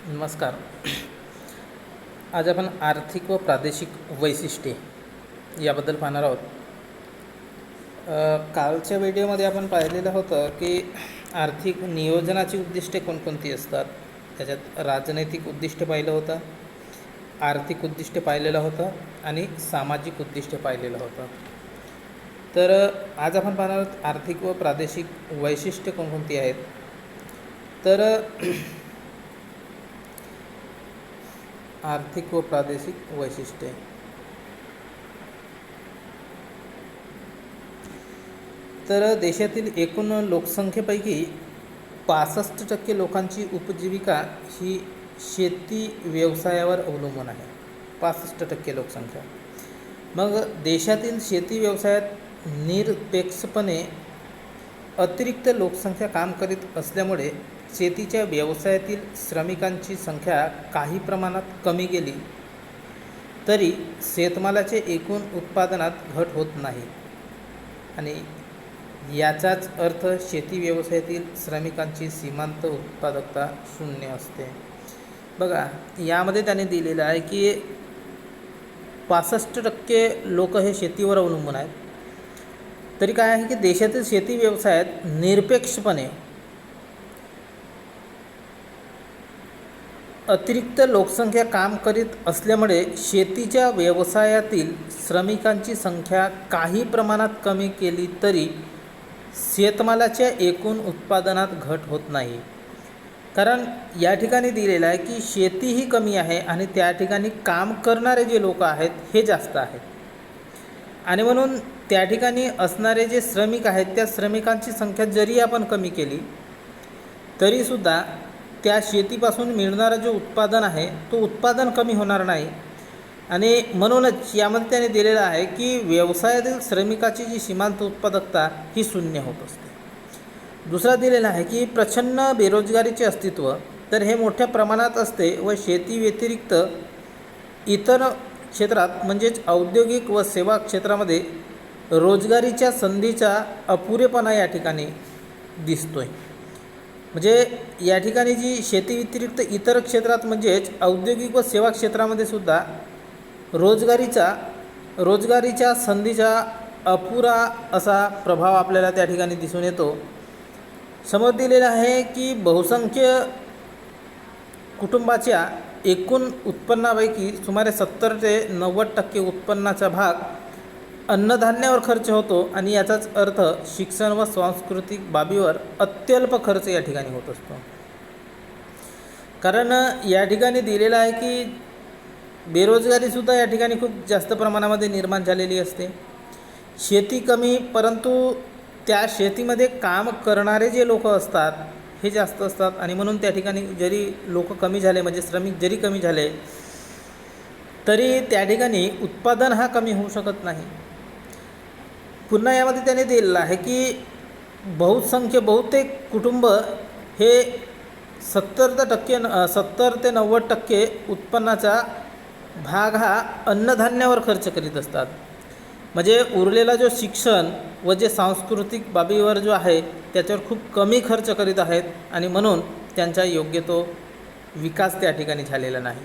नमस्कार. आज आपण आर्थिक व प्रादेशिक वैशिष्ट्ये याबद्दल पाहणार आहोत. कालच्या व्हिडिओमध्ये आपण पाहिलेलं होतं की आर्थिक नियोजनाची उद्दिष्टे कोणकोणती असतात. त्याच्यात राजनैतिक उद्दिष्ट पाहिलं होतं, आर्थिक उद्दिष्ट पाहिलेलं होतं आणि सामाजिक उद्दिष्ट पाहिलेलं होतं. तर आज आपण पाहणार आहोत आर्थिक व प्रादेशिक वैशिष्ट्ये कोणकोणती आहेत. तर आर्थिक व प्रादेशिक वैशिष्ट्ये. तर देशातील एकूण लोकसंख्येपैकी 65% लोकांची उपजीविका ही शेती व्यवसायावर अवलंबून आहे. 65% लोकसंख्या. मग देशातील शेती व्यवसायात निरपेक्षपणे अतिरिक्त लोकसंख्या काम करीत असल्यामुळे शेतीच्या व्यवसायातील श्रमिकांची संख्या काही प्रमाणात कमी गेली तरी शेतमालाचे एकूण उत्पादनात घट होत नाही आणि याचाच अर्थ शेती व्यवसायातील श्रमिकांची सीमांत उत्पादकता शून्य असते. बघा, यामध्ये त्याने दिलेलं आहे की 65% लोक हे शेतीवर अवलंबून आहेत. तरी काय आहे की देशातील शेती व्यवसायात निरपेक्षपणे अतिरिक्त लोकसंख्या काम करीत असल्यामुळे शेतीच्या व्यवसायातील श्रमिकांची संख्या काही प्रमाणात कमी केली तरी शेतमालाच्या एकूण उत्पादनात घट होत नाही. कारण या ठिकाणी दिलेलं आहे की शेती ही कमी आहे आणि त्या ठिकाणी काम करणारे जे लोक आहेत हे जास्त आहेत आणि म्हणून त्या ठिकाणी असणारे जे श्रमिक आहेत त्या श्रमिकांची संख्या जरी आपण कमी केली तरीसुद्धा त्या शेतीपासून मिळणारं जे उत्पादन आहे तो उत्पादन कमी होणार नाही आणि म्हणूनच यामध्ये त्याने दिलेलं आहे की व्यवसायातील श्रमिकाची जी सीमांत उत्पादकता ही शून्य होत असते. दुसरा दिलेला आहे की प्रचंड बेरोजगारीचे अस्तित्व. तर हे मोठ्या प्रमाणात असते व शेती व्यतिरिक्त इतर क्षेत्रात म्हणजेच औद्योगिक व सेवा क्षेत्रामध्ये रोजगारीच्या संधीचा अपुरेपणा या ठिकाणी दिसतोय. म्हणजे या ठिकाणी जी शेती व्यतिरिक्त इतर क्षेत्रात म्हणजेच औद्योगिक व सेवा क्षेत्रामध्ये सुद्धा रोजगारीच्या संधीचा अपुरा असा प्रभाव आपल्याला त्या ठिकाणी दिसून येतो. समोर दिलेला आहे की बहुसंख्य कुटुंबाच्या एकूण उत्पन्नापैकी सुमारे 70 ते 90% उत्पन्नाचा भाग अन्नधान्यावर खर्च होतो आणि याचाच अर्थ शिक्षण व सांस्कृतिक बाबीवर अत्यल्प खर्च या ठिकाणी होत असतो. कारण या ठिकाणी दिलेलं आहे की बेरोजगारीसुद्धा या ठिकाणी खूप जास्त प्रमाणामध्ये निर्माण झालेली असते. शेती कमी, परंतु त्या शेतीमध्ये काम करणारे जे लोक असतात हे जास्त असतात आणि म्हणून त्या ठिकाणी जरी लोक कमी झाले म्हणजे श्रमिक जरी कमी झाले तरी त्या ठिकाणी उत्पादन हा कमी होऊ शकत नाही. पुन्हा यामध्ये त्याने दिलेलं आहे की बहुतेक कुटुंब हे 70 ते 90% उत्पन्नाचा भाग हा अन्नधान्यावर खर्च करीत असतात. म्हणजे उरलेला जो शिक्षण व जे सांस्कृतिक बाबीवर जो आहे त्याच्यावर खूप कमी खर्च करीत आहेत आणि म्हणून त्यांचा योग्य तो विकास त्या ठिकाणी झालेला नाही.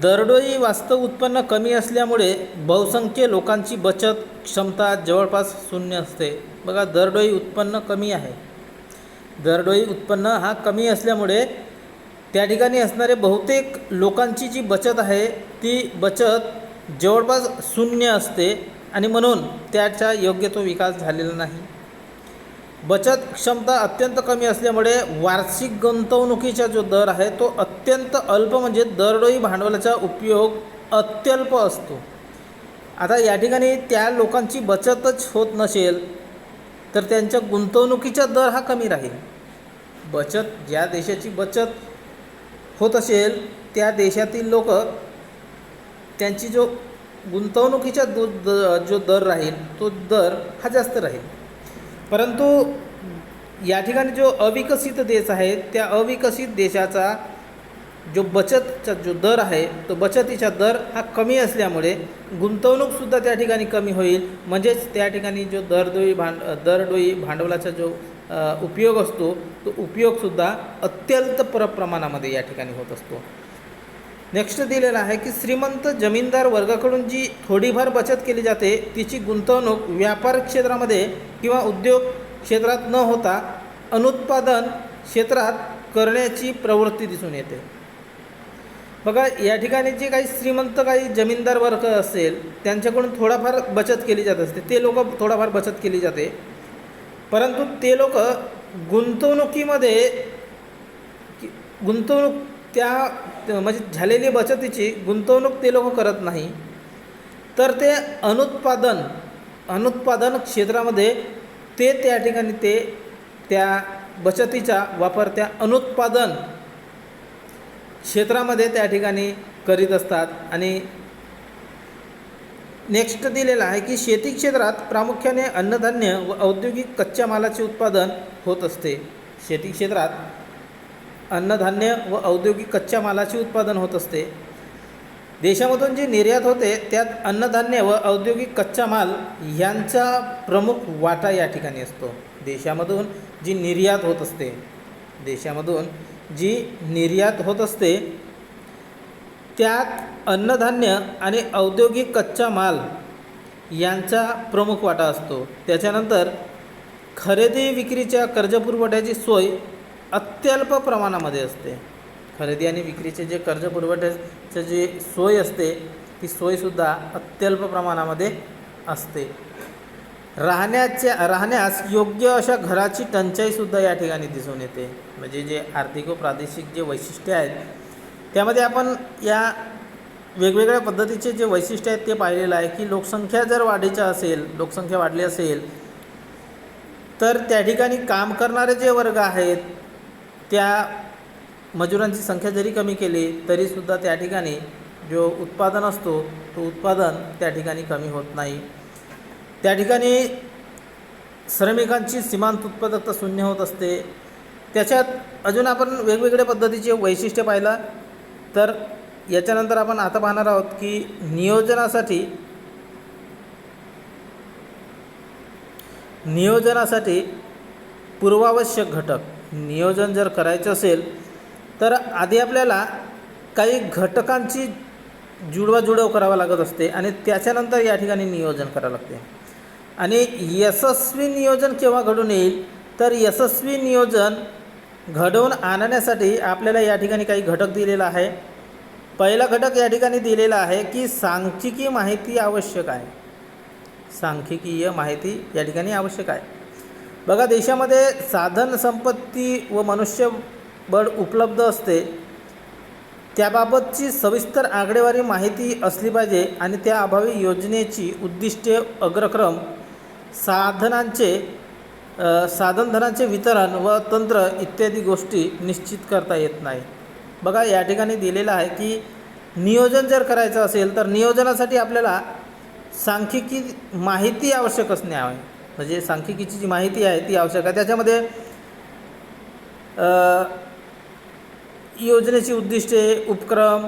दरडोई वास्तव उत्पन्न कमी असल्यामुळे बहुसंख्य लोकांची बचत क्षमता जवळपास शून्य असते. बघा, दरडोई उत्पन्न कमी आहे. दरडोई उत्पन्न हा कमी असल्यामुळे त्या ठिकाणी असणारे बहुतेक लोकांची जी बचत आहे ती बचत जवळपास शून्य असते आणि म्हणून त्याचा योग्य तो विकास झालेला नाही. बचत क्षमता अत्यंत कमी असल्यामुळे वार्षिक गुंतवणुकीचा जो दर आहे तो अत्यंत अल्प म्हणजे दरडोई भांडवलाचा उपयोग अत्यल्प असतो. आता या ठिकाणी त्या लोकांची बचतच होत नसेल तर त्यांच्या गुंतवणुकीचा दर हा कमी राहील. ज्या देशाची बचत होत असेल त्या देशातील लोक त्यांची जो गुंतवणुकीचा जो दर राहील तो दर हा जास्त राहील. परंतु या ठिकाणी जो अविकसित देश आहे त्या अविकसित देशाचा जो बचतचा जो दर आहे तो बचतीचा दर हा कमी असल्यामुळे गुंतवणूकसुद्धा त्या ठिकाणी कमी होईल. म्हणजेच त्या ठिकाणी जो दरडोई भांडवलाचा जो उपयोग असतो तो उपयोगसुद्धा अत्यंत प्रमाणामध्ये या ठिकाणी होत असतो. नेक्स्ट दिलेला आहे की श्रीमंत जमीनदार वर्गाकडून जी थोडीफार बचत केली जाते तिची गुंतवणूक व्यापार क्षेत्रामध्ये किंवा उद्योग क्षेत्रात न होता अनुत्पादन क्षेत्रात करण्याची प्रवृत्ती दिसून येते. बघा या ठिकाणी जे काही श्रीमंत काही जमीनदार वर्ग असेल त्यांच्याकडून थोडाफार बचत केली जात असते, ते लोक थोडाफार बचत केली जाते, परंतु ते लोक गुंतवणुकीमध्ये गुंतवणूक त्या म्हणजे झालेली बचतीची गुंतवणूक ते लोक करत नाही, तर ते अनुत्पादन क्षेत्रामध्ये ते त्या ठिकाणी ते त्या बचतीचा वापर त्या अनुत्पादन क्षेत्रामध्ये त्या ठिकाणी करीत असतात. आणि नेक्स्ट दिलेला आहे की शेती क्षेत्रात प्रामुख्याने अन्नधान्य व औद्योगिक कच्च्या मालाचे उत्पादन होत असते. शेती क्षेत्रात अन्नधान्य व औद्योगिक कच्च्या मालाचे उत्पादन होत असते. देशामधून जी निर्यात होते त्यात अन्नधान्य व औद्योगिक कच्चा माल यांचा प्रमुख वाटा या ठिकाणी असतो. देशामधून जी निर्यात होत असते त्यात अन्नधान्य आणि औद्योगिक कच्चा माल यांचा प्रमुख वाटा असतो. त्याच्यानंतर खरेदी विक्रीच्या कर्जपुरवठ्याची सोय अत्यल्प प्रमाणामध्ये असते. खरेदी आणि विक्रीचे जे कर्जपुरवठ्याची जी सोय असते ती सोयसुद्धा अत्यल्प प्रमाणामध्ये असते. राहण्यास योग्य अशा घराची टंचाईसुद्धा या ठिकाणी दिसून येते. म्हणजे जे आर्थिक व प्रादेशिक जे वैशिष्ट्ये आहेत त्यामध्ये आपण या वेगवेगळ्या पद्धतीचे जे वैशिष्ट्य आहेत ते पाहिलेलं आहे की लोकसंख्या वाढली असेल तर त्या ठिकाणी काम करणारे जे वर्ग आहेत त्या मजुरांची संख्या जरी कमी केली तरीसुद्धा त्या ठिकाणी जो उत्पादन असतो तो उत्पादन त्या ठिकाणी कमी होत नाही. त्या ठिकाणी श्रमिकांची सीमांत उत्पादकता शून्य होत असते. त्याच्यात अजून आपण वेगवेगळ्या पद्धतीचे वैशिष्ट्य पाहिलं तर याच्यानंतर आपण आता पाहणार आहोत की नियोजनासाठी पूर्वावश्यक घटक. नियोजन जर करायचं असेल तर आधी आपल्याला काही घटकांची जुळवाजुळव करावा लागत असते आणि त्याच्यानंतर या ठिकाणी नियोजन करावं लागते. आणि यशस्वी नियोजन केव्हा घडून येईल तर यशस्वी नियोजन घडवून आणण्यासाठी आपल्याला या ठिकाणी काही घटक दिलेला आहे. पहिला घटक या ठिकाणी दिलेला आहे की सांख्यिकी माहिती आवश्यक आहे. सांख्यिकीय माहिती या ठिकाणी आवश्यक आहे. बघा देशामध्ये साधन संपत्ती व मनुष्यबळ उपलब्ध असते त्याबाबतची सविस्तर आकडेवारी माहिती असली पाहिजे आणि त्या अभावी योजनेची उद्दिष्टे अग्रक्रम साधनधनांचे वितरण व तंत्र इत्यादी गोष्टी निश्चित करता येत नाही. बघा या ठिकाणी दिलेलं आहे की नियोजन जर करायचं असेल तर नियोजनासाठी आपल्याला सांख्यिकी माहिती आवश्यक असणे आहे. म्हणजे सांख्यिकीची जी माहिती आहे ती आवश्यक आहे. त्याच्यामध्ये योजनेची उद्दिष्टे उपक्रम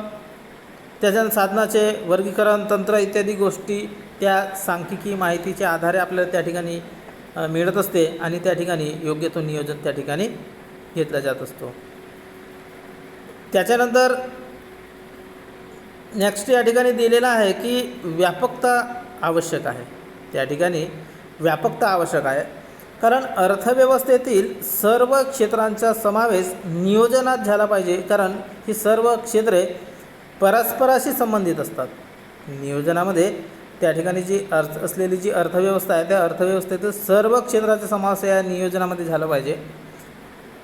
त्याच्यानंतर साधनाचे वर्गीकरण तंत्र इत्यादी गोष्टी त्या सांख्यिकी माहितीच्या आधारे आपल्याला त्या ठिकाणी मिळत असते आणि त्या ठिकाणी योग्य तो नियोजन त्या ठिकाणी घेतला जात असतो. त्याच्यानंतर नेक्स्ट या ठिकाणी दिलेला आहे की व्यापकता आवश्यक आहे. त्या ठिकाणी व्यापकता आवश्यक आहे कारण अर्थव्यवस्थेतील सर्व क्षेत्रांचा समावेश नियोजनात झाला पाहिजे कारण ही सर्व क्षेत्रे परस्पराशी संबंधित असतात. नियोजनामध्ये त्या ठिकाणी जी असलेली जी अर्थव्यवस्था आहे त्या अर्थव्यवस्थेतील सर्व क्षेत्राचा समावेश या नियोजनामध्ये झाला पाहिजे.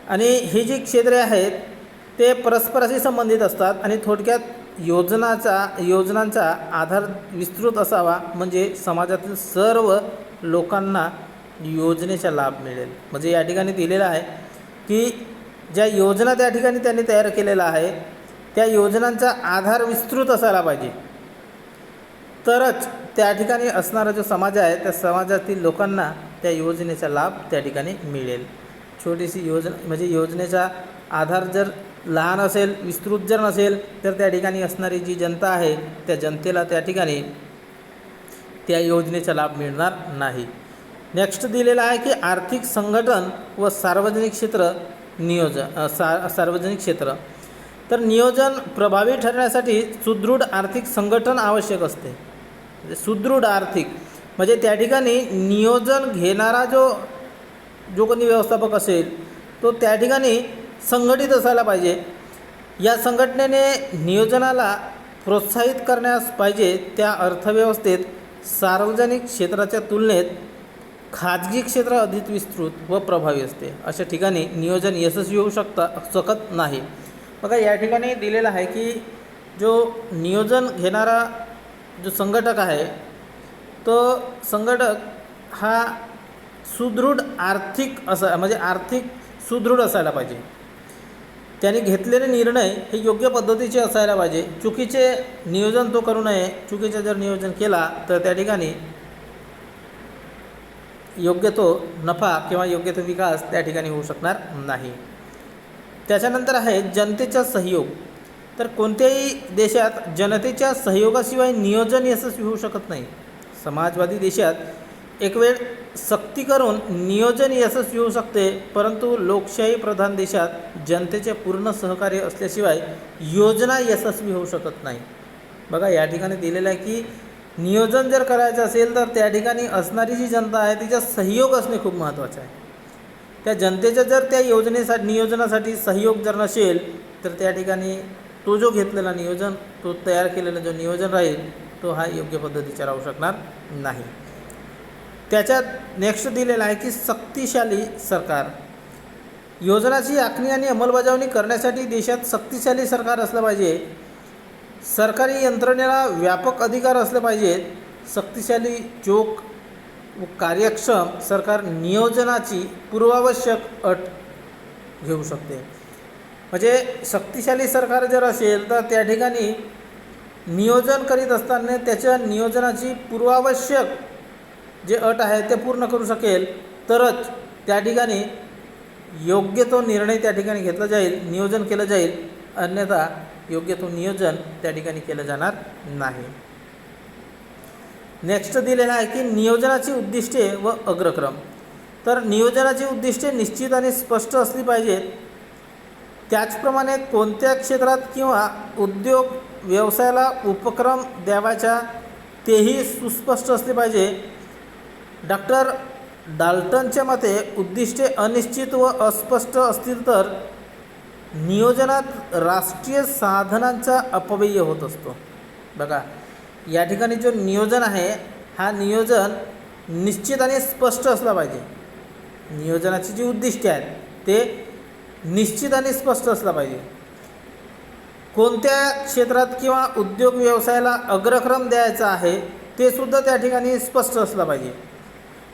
आणि ही जी क्षेत्रे आहेत ते परस्पराशी संबंधित असतात आणि थोडक्यात योजनांचा आधार विस्तृत असावा म्हणजे समाजातील सर्व लोकांना योजनेचा लाभ मिळेल. म्हणजे या ठिकाणी दिलेलं आहे की ज्या योजना त्या ठिकाणी त्यांनी तयार केलेला आहे त्या योजनांचा आधार विस्तृत असायला पाहिजे तरच त्या ठिकाणी असणारा जो समाज आहे त्या समाजातील लोकांना त्या योजनेचा लाभ त्या ठिकाणी मिळेल. छोटीशी योजना म्हणजे योजनेचा आधार जर लहान असेल विस्तृत जर नसेल तर त्या ठिकाणी असणारी जी जनता आहे त्या जनतेला त्या ठिकाणी त्या योजनेचा लाभ मिळणार नाही. नेक्स्ट दिलेला आहे की आर्थिक संघटन व सार्वजनिक क्षेत्र नियोजन सार्वजनिक क्षेत्र. तर नियोजन प्रभावी ठरण्यासाठी सुदृढ आर्थिक संघटन आवश्यक असते. म्हणजे सुदृढ आर्थिक म्हणजे त्या ठिकाणी नियोजन घेणारा जो कोणी व्यवस्थापक असेल तो त्या ठिकाणी संघटित असायला पाहिजे. या संघटनेने नियोजनाला प्रोत्साहित करण्यास पाहिजे. त्या अर्थव्यवस्थेत सार्वजनिक क्षेत्राच्या तुलनेत खाजगी क्षेत्र अधिक विस्तृत व प्रभावी असते. अशा ठिकाणी नियोजन यशस्वी होऊ शकत नाही. बघा या ठिकाणी दिलेलं आहे की जो नियोजन घेणारा जो संघटक आहे तो संघटक हा सुदृढ आर्थिक म्हणजे आर्थिक सुदृढ असायला पाहिजे. त्याने घेतलेले निर्णय हे योग्य पद्धतीचे असायला पाहिजे. चुकीचे नियोजन तो करू नये. चुकीचे जर नियोजन केला तर त्या ठिकाणी योग्य तो नफा किंवा योग्य तो विकास त्या ठिकाणी होऊ शकणार नाही. त्याच्यानंतर आहे जनतेचा सहयोग. तर कोणत्याही देशात जनतेच्या सहयोगाशिवाय नियोजन यशस्वी होऊ शकत नाही. समाजवादी देशात एक वेळ सक्ती करून नियोजन यशस्वी होऊ शकते, परंतु लोकशाही प्रधान देशात जनतेचे पूर्ण सहकार्य असल्याशिवाय योजना यशस्वी होऊ शकत नाही. बघा या ठिकाणी दिलेलं आहे की नियोजन जर करायचं असेल तर त्या ठिकाणी असणारी जी जनता आहे तिचा सहयोग असणे खूप महत्त्वाचे आहे. त्या जनतेचा जर त्या नियोजनासाठी सहयोग जर नसेल तर त्या ठिकाणी तो जो घेतलेला नियोजन तो तयार केलेला जो नियोजन राहील तो हा योग्य पद्धतीचा राहू शकणार नाही. त्याच्यात नेक्स्ट दिलेला आहे की शक्तिशाली सरकार. योजनाची आखणी आणि अंमलबजावणी करण्यासाठी देशात शक्तिशाली सरकार असलं पाहिजे. सरकारी यंत्रणेला व्यापक अधिकार असले पाहिजेत. शक्तिशाली चोख व कार्यक्षम सरकार नियोजनाची पूर्वावश्यक अट घेऊ शकते. म्हणजे शक्तिशाली सरकार जर असेल तर त्या ठिकाणी नियोजन करीत असताना त्याच्या नियोजनाची पूर्वावश्यक जे अट आहे ते पूर्ण करू शकेल तरच त्या ठिकाणी योग्य तो निर्णय त्या ठिकाणी घेतला जाईल, नियोजन केलं जाईल. अन्यथा योग्य तो नियोजन त्या ठिकाणी केलं जाणार नाही. नेक्स्ट दिलेलं आहे की नियोजनाची उद्दिष्टे व अग्रक्रम. तर नियोजनाची उद्दिष्टे निश्चित आणि स्पष्ट असली पाहिजेत. त्याचप्रमाणे कोणत्या क्षेत्रात किंवा उद्योग व्यवसायाला उपक्रम द्यावायचा तेही सुस्पष्ट असले पाहिजे. डॉक्टर डाल्टनच्या मते उद्दिष्टे अनिश्चित व अस्पष्ट असतील तर नियोजनात राष्ट्रीय साधनांचा अपव्यय होत असतो. बघा या ठिकाणी जो नियोजन आहे हा नियोजन निश्चित आणि स्पष्ट असला पाहिजे. नियोजनाची जी उद्दिष्टे आहेत ते निश्चित आणि स्पष्ट असला पाहिजे. कोणत्या क्षेत्रात किंवा उद्योग व्यवसायाला अग्रक्रम द्यायचा आहे ते सुद्धा त्या ठिकाणी स्पष्ट असलं पाहिजे.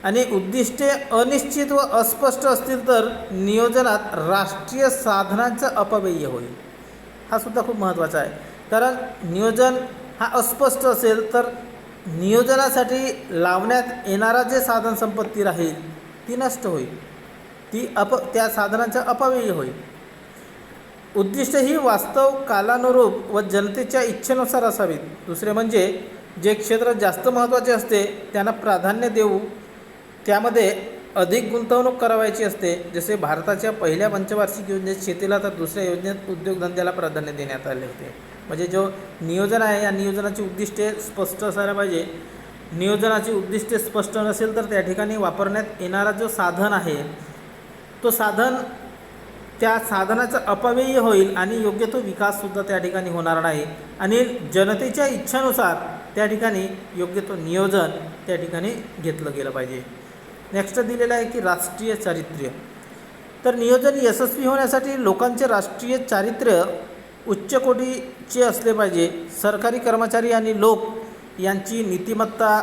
आणि उद्दिष्टे अनिश्चित व अस्पष्ट असतील तर नियोजनात राष्ट्रीय साधनांचा अपव्यय होईल. हा सुद्धा खूप महत्त्वाचा आहे. कारण नियोजन हा अस्पष्ट असेल तर नियोजनासाठी लावण्यात येणारा जे साधनसंपत्ती राहील ती नष्ट होईल. त्या साधनांचा अपव्यय होईल. उद्दिष्ट ही वास्तव कालानुरूप व जनतेच्या इच्छेनुसार असावीत. दुसरे म्हणजे जे क्षेत्र जास्त महत्त्वाचे असते त्यांना प्राधान्य देऊ, त्यामध्ये अधिक गुंतवणूक करावायची असते. जसे भारताच्या पहिल्या पंचवार्षिक योजनेत शेतीला तर दुसऱ्या योजनेत उद्योगधंद्याला प्राधान्य देण्यात आले होते. म्हणजे जो नियोजन आहे या नियोजनाची उद्दिष्टे स्पष्ट असायला पाहिजे. नियोजनाची उद्दिष्टे स्पष्ट नसेल तर त्या ठिकाणी वापरण्यात येणारा जो साधन आहे तो साधन त्या साधनाचा अपव्यय होईल आणि योग्य तो विकाससुद्धा त्या ठिकाणी होणार नाही. आणि जनतेच्या इच्छेनुसार त्या ठिकाणी योग्य तो नियोजन त्या ठिकाणी घेतलं गेलं पाहिजे. नेक्स्ट दिलेलं आहे की राष्ट्रीय चारित्र्य. तर नियोजन यशस्वी होण्यासाठी लोकांचे राष्ट्रीय चारित्र्य उच्च कोटीचे असले पाहिजे. सरकारी कर्मचारी आणि लोक यांची नीतिमत्ता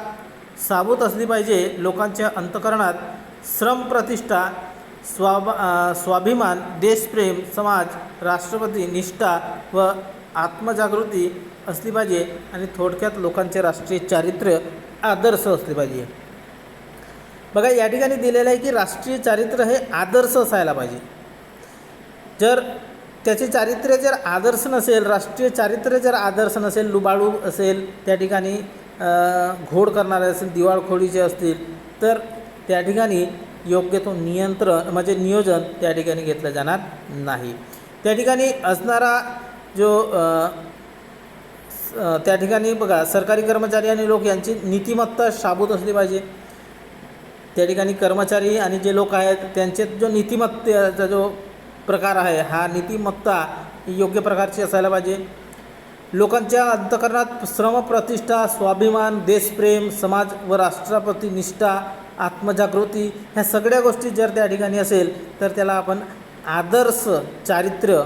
साबूत असली पाहिजे. लोकांच्या अंतःकरणात श्रमप्रतिष्ठा, स्वाभिमान, देशप्रेम, समाज, राष्ट्रपती निष्ठा व आत्मजागृती असली पाहिजे. आणि थोडक्यात लोकांचे राष्ट्रीय चारित्र्य आदर्श असले पाहिजे. बघा या ठिकाणी दिलेलं आहे की राष्ट्रीय चारित्र्य हे आदर्श असायला पाहिजे. जर त्याचे चारित्र्य जर आदर्श नसेल, राष्ट्रीय चारित्र्य जर आदर्श नसेल, लुबाडू असेल, त्या ठिकाणी घोड करणारे असेल, दिवाळखोरीचे असतील तर त्या ठिकाणी योग्य तो नियंत्रण म्हणजे नियोजन त्या ठिकाणी घेतलं जाणार नाही. त्या ठिकाणी असणारा जो त्या ठिकाणी बघा, सरकारी कर्मचारी आणि लोक यांची नीतिमत्ता शाबूत असली पाहिजे. त्या ठिकाणी कर्मचारी आणि जे लोक आहेत त्यांच्यात जो नीतिमत्तेचा जो प्रकार आहे हा नीतिमत्ता योग्य प्रकारची असायला पाहिजे. लोकांच्या अंतःकरणात श्रमप्रतिष्ठा, स्वाभिमान, देशप्रेम, समाज व राष्ट्राप्रती निष्ठा, आत्मजागृती ह्या सगळ्या गोष्टी जर त्या ठिकाणी असेल तर त्याला आपण आदर्श चारित्र्य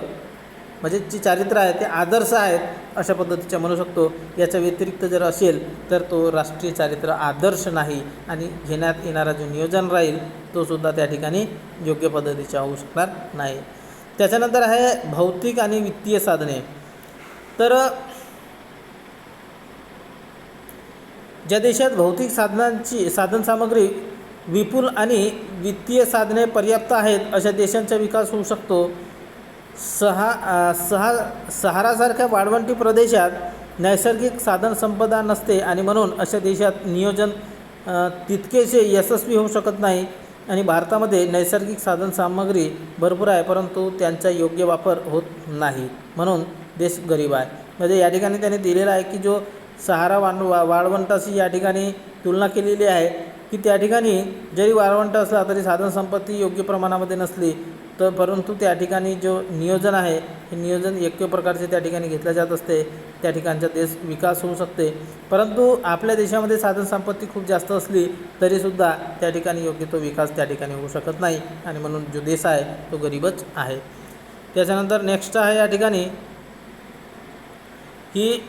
म्हणजे जे चारित्र्य आहे ते आदर्श आहेत अशा पद्धतीच्या म्हणू शकतो. याच्या व्यतिरिक्त जर असेल तर तो राष्ट्रीय चारित्र्य आदर्श नाही आणि घेण्यात येणारा जो नियोजन राहील तो सुद्धा त्या ठिकाणी योग्य पद्धतीचा होऊ शकणार नाही. त्याच्यानंतर आहे भौतिक आणि वित्तीय साधने. तर ज्या देशात भौतिक साधनसामग्री विपुल आणि वित्तीय साधने पर्याप्त आहेत अशा देशांचा विकास होऊ शकतो. सहारासारख्या वाळवंटी प्रदेशात नैसर्गिक साधनसंपदा नसते आणि म्हणून अशा देशात नियोजन तितकेसे यशस्वी होऊ शकत नाही. आणि भारतामध्ये नैसर्गिक साधनसामग्री भरपूर आहे परंतु त्यांचा योग्य वापर होत नाही म्हणून देश गरीब आहे. म्हणजे या ठिकाणी त्याने दिलेला आहे की जो सहारा वाळवंटाशी या ठिकाणी तुलना केलेली आहे की त्या ठिकाणी जरी वाळवंट असला तरी साधनसंपत्ती योग्य प्रमाणामध्ये नसली तर परंतु त्या ठिकाणी जो नियोजन आहे हे नियोजन योग्य प्रकारचे त्या ठिकाणी घेतलं जात असते. त्या ठिकाणचा देश विकास होऊ शकते. परंतु आपल्या देशामध्ये साधनसंपत्ती खूप जास्त असली तरीसुद्धा त्या ठिकाणी योग्य तो विकास त्या ठिकाणी होऊ शकत नाही आणि म्हणून जो देश आहे तो गरीबच आहे. त्याच्यानंतर नेक्स्ट आहे या ठिकाणी की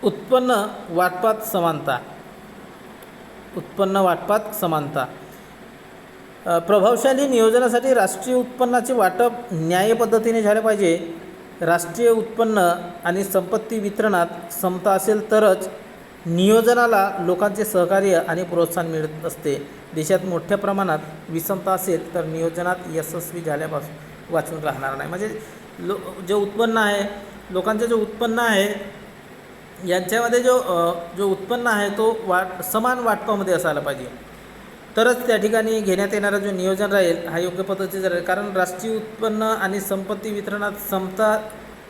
उत्पन्न वाटपात समानता. उत्पन्न वाटपात समानता. प्रभावशाली नियोजनासाठी राष्ट्रीय उत्पन्नाचे वाटप न्याय्य पद्धतीने झाले पाहिजे. राष्ट्रीय उत्पन्न आणि संपत्ती वितरणात समता असेल तरच नियोजनाला लोकांचे सहकार्य आणि प्रोत्साहन मिळत असते. देशात मोठ्या प्रमाणात विषमता असेल तर नियोजनात यशस्वी झाल्यापासून वाचून राहणार नाही. म्हणजे जे उत्पन्न आहे लोकांचे जो उत्पन्न आहे यांच्यामध्ये जो उत्पन्न आहे तो समान वाटपामध्ये असायला पाहिजे तरच त्या ठिकाणी घेण्यात येणारा जो नियोजन राहील हा योग्य पद्धतीचा राहील. कारण राष्ट्रीय उत्पन्न आणि संपत्ती वितरणात समता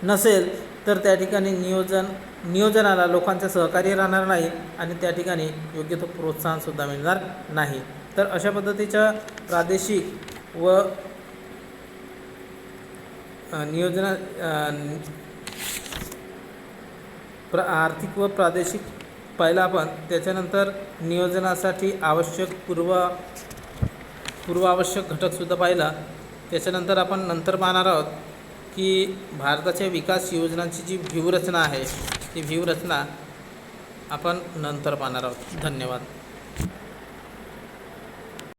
नसेल तर त्या ठिकाणी नियोजनाला लोकांचे सहकार्य राहणार नाही आणि त्या ठिकाणी योग्य तो प्रोत्साहनसुद्धा मिळणार नाही. तर अशा पद्धतीच्या प्रादेशिक व आर्थिक व प्रादेशिक पाहिलं आपण. त्याच्यानंतर नियोजनासाठी आवश्यक पूर्वावश्यक घटकसुद्धा पाहिला. त्याच्यानंतर आपण नंतर पाहणार आहोत की भारताच्या विकास योजनांची जी व्यूहरचना आहे ती व्यूहरचना आपण नंतर पाहणार आहोत. धन्यवाद.